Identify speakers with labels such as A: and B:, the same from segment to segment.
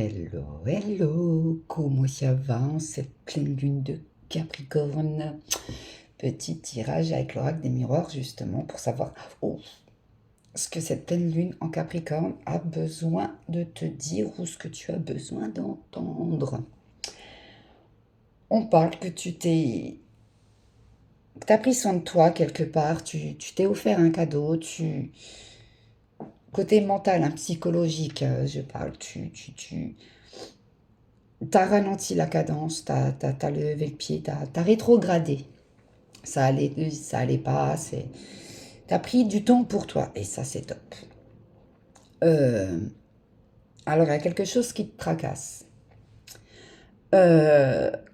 A: Hello, hello, comment ça va en cette pleine lune de Capricorne? Petit tirage avec l'oracle des miroirs justement pour savoir ce que cette pleine lune en Capricorne a besoin de te dire ou ce que tu as besoin d'entendre. On parle que t'as pris soin de toi quelque part, tu t'es offert un cadeau, côté mental, hein, psychologique, je parle, t'as ralenti la cadence, t'as levé le pied, t'as rétrogradé. Ça allait pas, t'as pris du temps pour toi, et ça, c'est top. Euh, alors, il y a quelque chose qui te tracasse,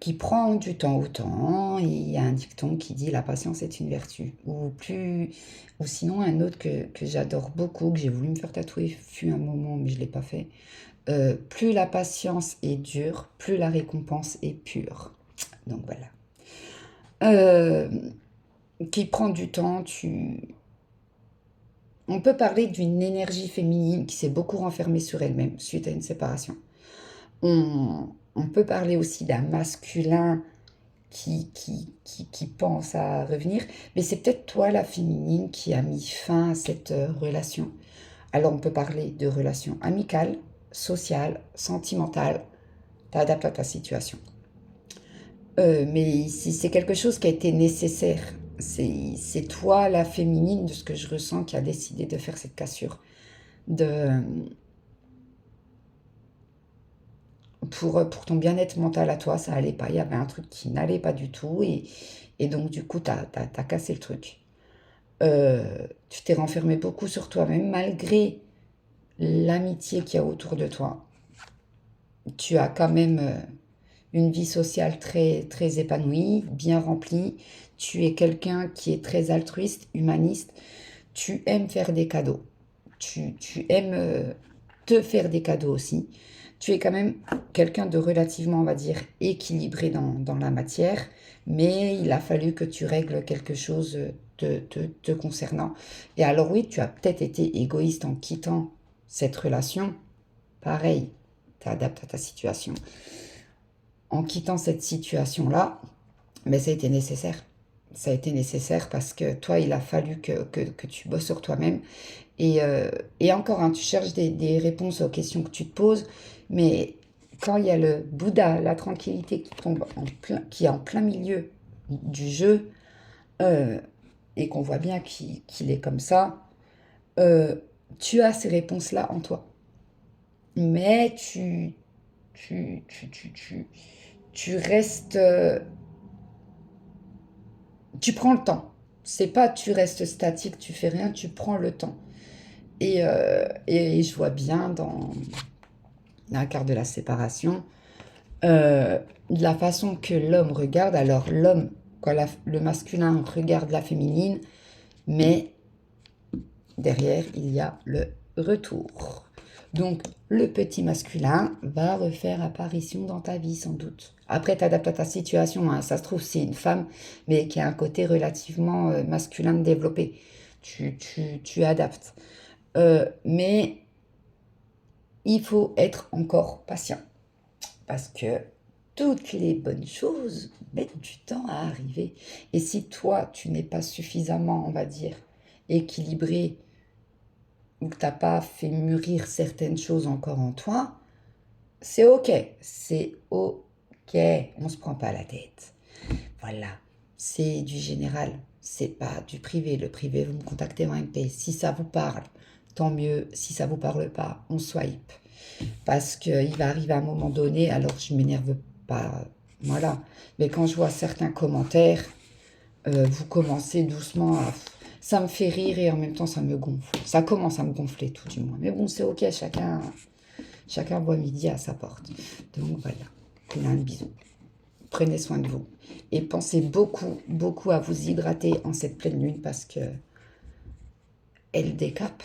A: qui prend du temps au temps. Il y a un dicton qui dit la patience est une vertu. Ou sinon, un autre que j'adore beaucoup, que j'ai voulu me faire tatouer, fut un moment, mais je ne l'ai pas fait. Plus la patience est dure, plus la récompense est pure. Donc voilà. Euh, qui prend du temps, on peut parler d'une énergie féminine qui s'est beaucoup renfermée sur elle-même suite à une séparation. On peut parler aussi d'un masculin qui pense à revenir, mais c'est peut-être toi, la féminine, qui a mis fin à cette relation. Alors on peut parler de relations amicales, sociales, sentimentales, t'adaptes à ta situation. Mais si c'est quelque chose qui a été nécessaire, c'est toi, la féminine, de ce que je ressens, qui a décidé de faire cette cassure. De, pour ton bien-être mental à toi, ça allait pas. Il y avait un truc qui n'allait pas du tout. Et donc, du coup, t'as cassé le truc. Tu t'es renfermé beaucoup sur toi-même, malgré l'amitié qu'il y a autour de toi. Tu as quand même une vie sociale très, très épanouie, bien remplie. Tu es quelqu'un qui est très altruiste, humaniste. Tu aimes faire des cadeaux. Tu aimes te faire des cadeaux aussi. Tu es quand même quelqu'un de relativement, on va dire, équilibré dans la matière, mais il a fallu que tu règles quelque chose te concernant. Et alors oui, tu as peut-être été égoïste en quittant cette relation. Pareil, tu adaptes à ta situation. En quittant cette situation-là, mais ça a été nécessaire. Ça a été nécessaire parce que toi, il a fallu que tu bosses sur toi-même. Et encore, hein, tu cherches des réponses aux questions que tu te poses, mais quand il y a le Bouddha, la tranquillité qui tombe qui est en plein milieu du jeu, euh, et qu'on voit bien qu'il est comme ça, euh, tu as ces réponses-là en toi. Mais tu, tu, tu, tu, tu restes, tu prends le temps. C'est pas tu restes statique, tu fais rien, tu prends le temps. Et je vois bien dans la carte de la séparation, la façon que l'homme regarde. Alors l'homme, quoi, le masculin regarde la féminine, mais derrière, il y a le retour. Donc, le petit masculin va refaire apparition dans ta vie, sans doute. Après, t'adaptes à ta situation, hein. Ça se trouve, c'est une femme, mais qui a un côté relativement masculin développé. Tu adaptes. Mais il faut être encore patient. Parce que toutes les bonnes choses mettent du temps à arriver. Et si toi, tu n'es pas suffisamment, on va dire, équilibré, ou que tu n'as pas fait mûrir certaines choses encore en toi, c'est OK. C'est OK. On ne se prend pas la tête. Voilà. C'est du général. C'est pas du privé. Le privé, vous me contactez en MP. Si ça vous parle, tant mieux. Si ça vous parle pas, on swipe. Parce qu'il va arriver un moment donné, alors je m'énerve pas, voilà. Mais quand je vois certains commentaires, vous commencez doucement à... Ça me fait rire et en même temps ça me gonfle. Ça commence à me gonfler tout du moins. Mais bon, c'est ok, chacun voit midi à sa porte. Donc voilà, plein de bisous. Prenez soin de vous. Et pensez beaucoup, beaucoup à vous hydrater en cette pleine lune parce que elle décape.